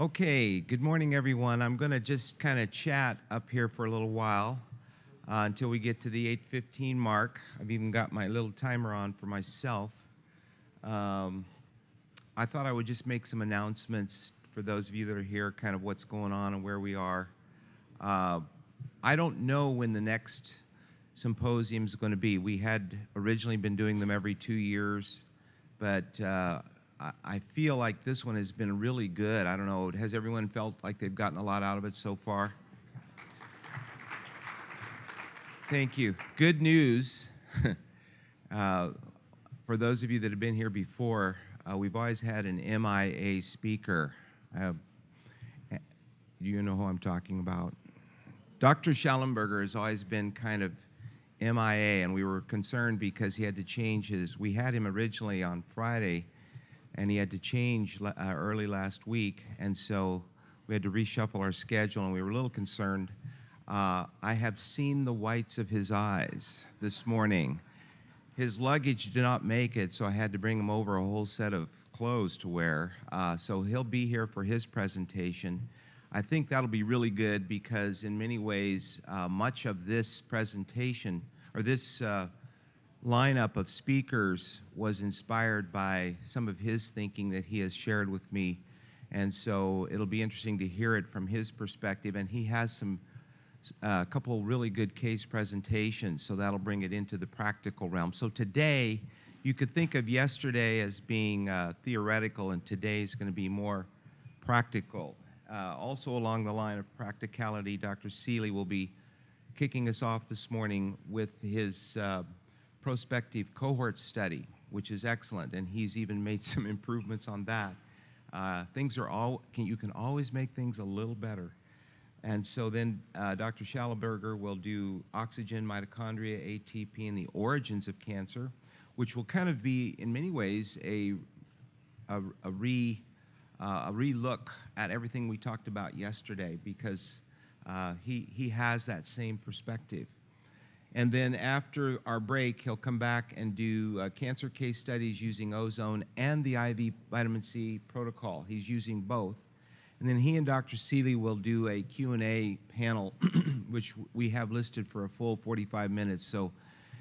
Okay, good morning, everyone. I'm going to just kind of chat up here for a little while until we get to the 8:15 mark. I've even got my little timer on for myself. Um, I thought I would just make some announcements for those of you that are here, kind of what's going on and where we are. Uh, I don't know when the next symposium is going to be. We had originally been doing them every 2 years, but I feel like this one has been really good. I don't know, has everyone felt like they've gotten a lot out of it so far? Thank you. Good news. uh, for those of you that have been here before, we've always had an MIA speaker. Do you know who I'm talking about? Dr. Schallenberger has always been kind of MIA, and we were concerned because he had to change we had him originally on Friday, and he had to change early last week, and so we had to reshuffle our schedule, and we were a little concerned. I have seen the whites of his eyes this morning. His luggage did not make it, so I had to bring him over a whole set of clothes to wear. So he'll be here for his presentation. I think that'll be really good because in many ways, much of this presentation, or this lineup of speakers, was inspired by some of his thinking that he has shared with me. And so it'll be interesting to hear it from his perspective. And he has a couple really good case presentations, so that'll bring it into the practical realm. So today, you could think of yesterday as being theoretical, and today is going to be more practical. Also along the line of practicality, Dr. Seeley will be kicking us off this morning with his prospective cohort study, which is excellent, and he's even made some improvements on that. You can always make things a little better. And so then Dr. Schallenberger will do oxygen, mitochondria, ATP, and the origins of cancer, which will kind of be, in many ways, a relook at everything we talked about yesterday, because he has that same perspective. And then after our break, he'll come back and do cancer case studies using ozone and the IV vitamin C protocol. He's using both. And then he and Dr. Seeley will do a Q&A panel, which we have listed for a full 45 minutes. So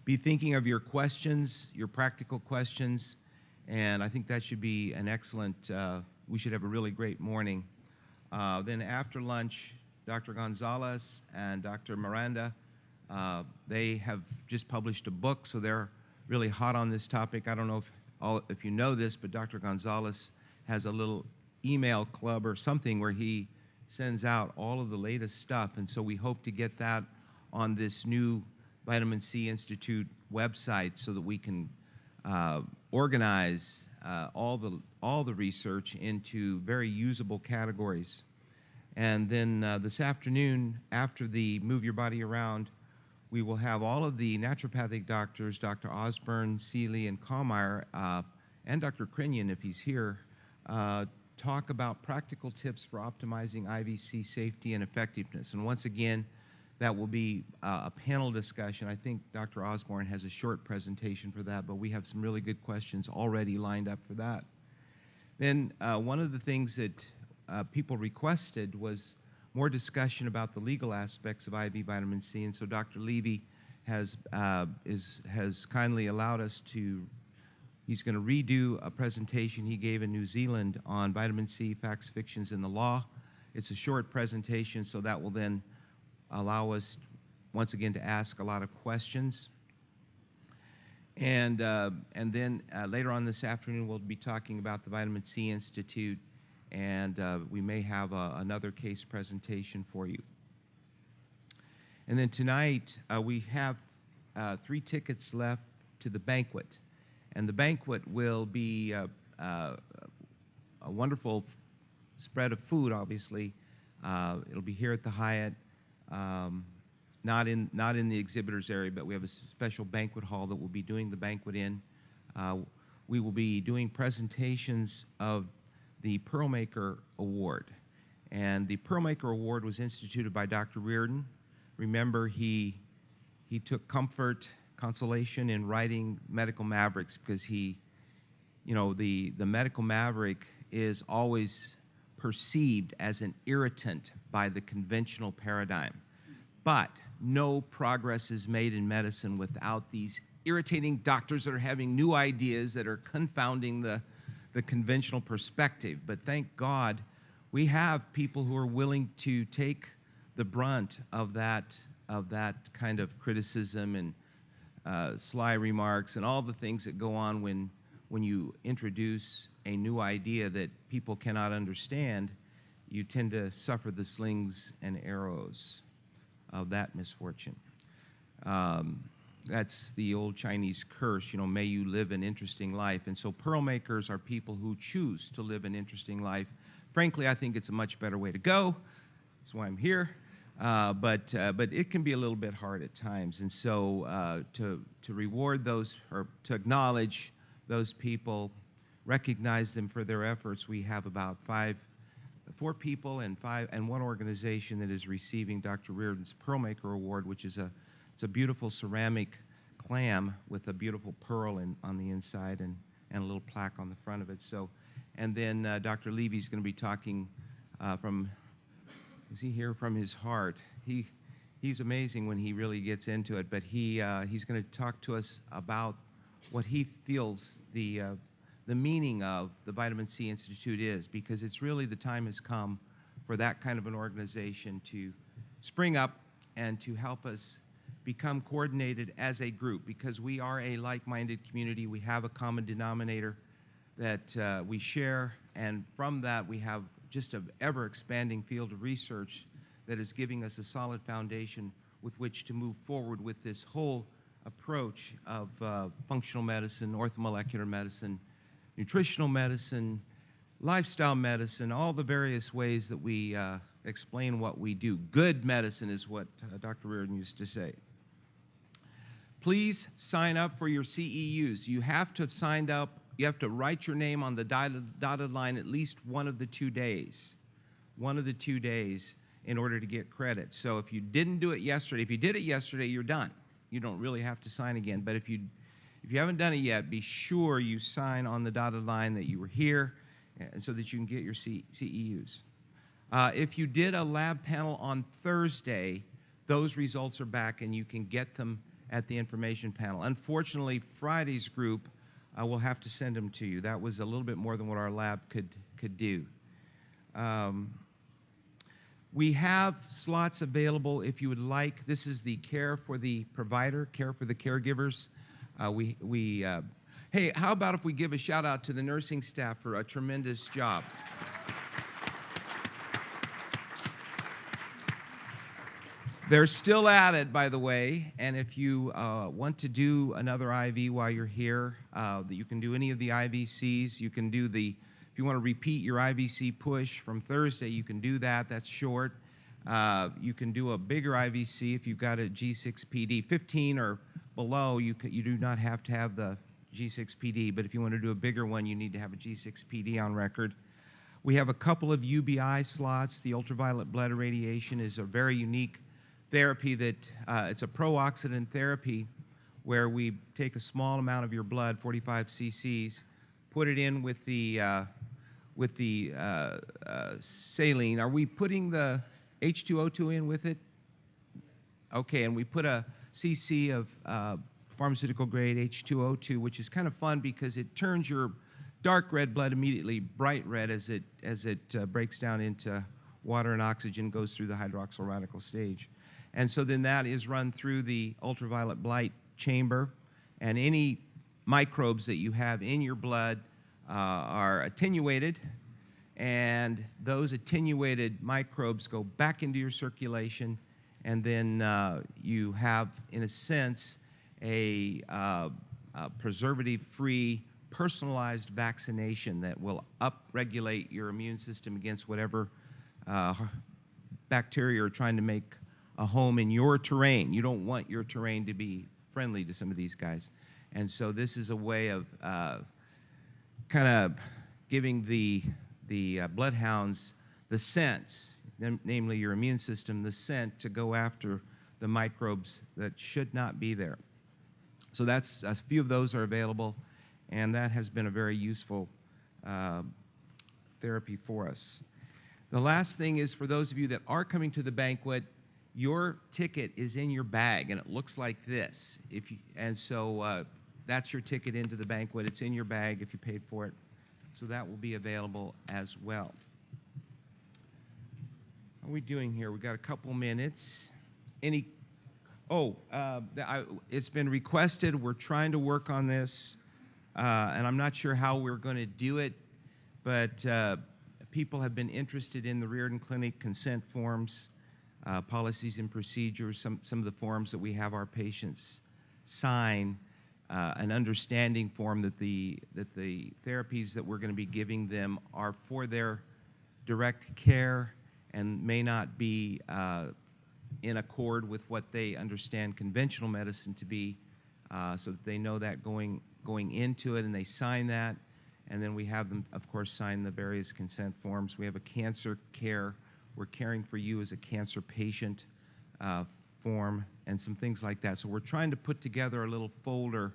be thinking of your questions, your practical questions, and I think that should be an excellent, we should have a really great morning. Then after lunch, Dr. Gonzalez and Dr. Miranda, they have just published a book, so they're really hot on this topic. I don't know if you know this, but Dr. Gonzalez has a little email club or something where he sends out all of the latest stuff, and so we hope to get that on this new Vitamin C Institute website so that we can organize all the research into very usable categories. And then this afternoon, after the Move Your Body Around, we will have all of the naturopathic doctors, Dr. Osborne, Seeley, and Kallmeyer, and Dr. Krinian, if he's here, talk about practical tips for optimizing IVC safety and effectiveness. And once again, that will be a panel discussion. I think Dr. Osborne has a short presentation for that, but we have some really good questions already lined up for that. Then one of the things that people requested was more discussion about the legal aspects of IV vitamin C, and so Dr. Levy has kindly allowed us to. He's going to redo a presentation he gave in New Zealand on vitamin C, facts, fictions, and the law. It's a short presentation, so that will then allow us, once again, to ask a lot of questions. And then later on this afternoon, we'll be talking about the Vitamin C Institute, and we may have another case presentation for you. And then tonight, we have 3 tickets left to the banquet. And the banquet will be a wonderful spread of food, obviously. It'll be here at the Hyatt, not in the exhibitors area, but we have a special banquet hall that we'll be doing the banquet in. We will be doing presentations of the Pearl Maker Award. And the Pearl Maker Award was instituted by Dr. Riordan. Remember, he took consolation in writing Medical Mavericks, because the medical maverick is always perceived as an irritant by the conventional paradigm. But no progress is made in medicine without these irritating doctors that are having new ideas that are confounding the conventional perspective. But thank God we have people who are willing to take the brunt of that kind of criticism and sly remarks and all the things that go on when you introduce a new idea that people cannot understand. You tend to suffer the slings and arrows of that misfortune. That's the old Chinese curse, may you live an interesting life. And so pearl makers are people who choose to live an interesting life. Frankly, I think it's a much better way to go. That's why I'm here. But it can be a little bit hard at times. And so to reward those, or to acknowledge those people, recognize them for their efforts, we have about four people and one organization that is receiving Dr. Riordan's Pearl Maker Award, which is it's a beautiful ceramic clam with a beautiful pearl on the inside and a little plaque on the front of it. So, and then Dr. Levy's going to be talking is he here from his heart? He's amazing when he really gets into it, but he's going to talk to us about what he feels the meaning of the Vitamin C Institute is, because it's really the time has come for that kind of an organization to spring up and to help us become coordinated as a group, because we are a like-minded community. We have a common denominator that we share, and from that we have just an ever-expanding field of research that is giving us a solid foundation with which to move forward with this whole approach of functional medicine, orthomolecular medicine, nutritional medicine, lifestyle medicine, all the various ways that we explain what we do. Good medicine is what Dr. Riordan used to say. Please sign up for your CEUs. You have to have signed up. You have to write your name on the dotted line at least one of the 2 days. One of the 2 days in order to get credit. So if you didn't do it yesterday, if you did it yesterday, you're done. You don't really have to sign again. But if you haven't done it yet, be sure you sign on the dotted line that you were here, and so that you can get your CEUs. If you did a lab panel on Thursday, those results are back and you can get them at the information panel. Unfortunately, Friday's group will have to send them to you. That was a little bit more than what our lab could do. We have slots available if you would like. This is the care for the provider, care for the caregivers. Hey, how about if we give a shout out to the nursing staff for a tremendous job? They're still at it, by the way, and if you want to do another IV while you're here, you can do any of the IVCs. You can do if you want to repeat your IVC push from Thursday, you can do that. That's short. You can do a bigger IVC if you've got a G6PD. 15 or below, you do not have to have the G6PD, but if you want to do a bigger one, you need to have a G6PD on record. We have a couple of UBI slots. The ultraviolet blood irradiation is a very unique therapy that it's a pro-oxidant therapy where we take a small amount of your blood, 45 cc's, put it in with the saline. Are we putting the H2O2 in with it? Okay, and we put a cc of pharmaceutical grade H2O2, which is kind of fun because it turns your dark red blood immediately bright red as it breaks down into water and oxygen, goes through the hydroxyl radical stage. And so then that is run through the ultraviolet light chamber, and any microbes that you have in your blood are attenuated, and those attenuated microbes go back into your circulation, and then you have, in a sense, a preservative-free, personalized vaccination that will upregulate your immune system against whatever bacteria are trying to make a home in your terrain. You don't want your terrain to be friendly to some of these guys. And so this is a way of kind of giving the bloodhounds the scent, namely your immune system, the scent to go after the microbes that should not be there. So that's a few of those are available, and that has been a very useful therapy for us. The last thing is for those of you that are coming to the banquet, your ticket is in your bag, and it looks like this. That's your ticket into the banquet. It's in your bag if you paid for it. So that will be available as well. How are we doing here? We've got a couple minutes. It's been requested. We're trying to work on this, and I'm not sure how we're going to do it, but people have been interested in the Riordan Clinic consent forms, policies and procedures, some of the forms that we have our patients sign, an understanding form that the therapies that we're going to be giving them are for their direct care and may not be in accord with what they understand conventional medicine to be, so that they know that going into it, and they sign that. And then we have them, of course, sign the various consent forms. We have a cancer care, we're caring for you as a cancer patient form, and some things like that. So we're trying to put together a little folder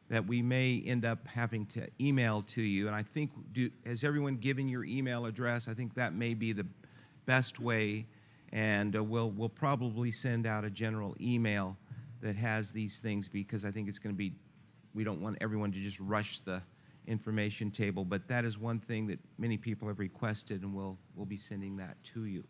that we may end up having to email to you. And I think, has everyone given your email address? I think that may be the best way. And we'll probably send out a general email that has these things, because I think it's going to be, we don't want everyone to just rush the information table, but that is one thing that many people have requested, and we'll be sending that to you.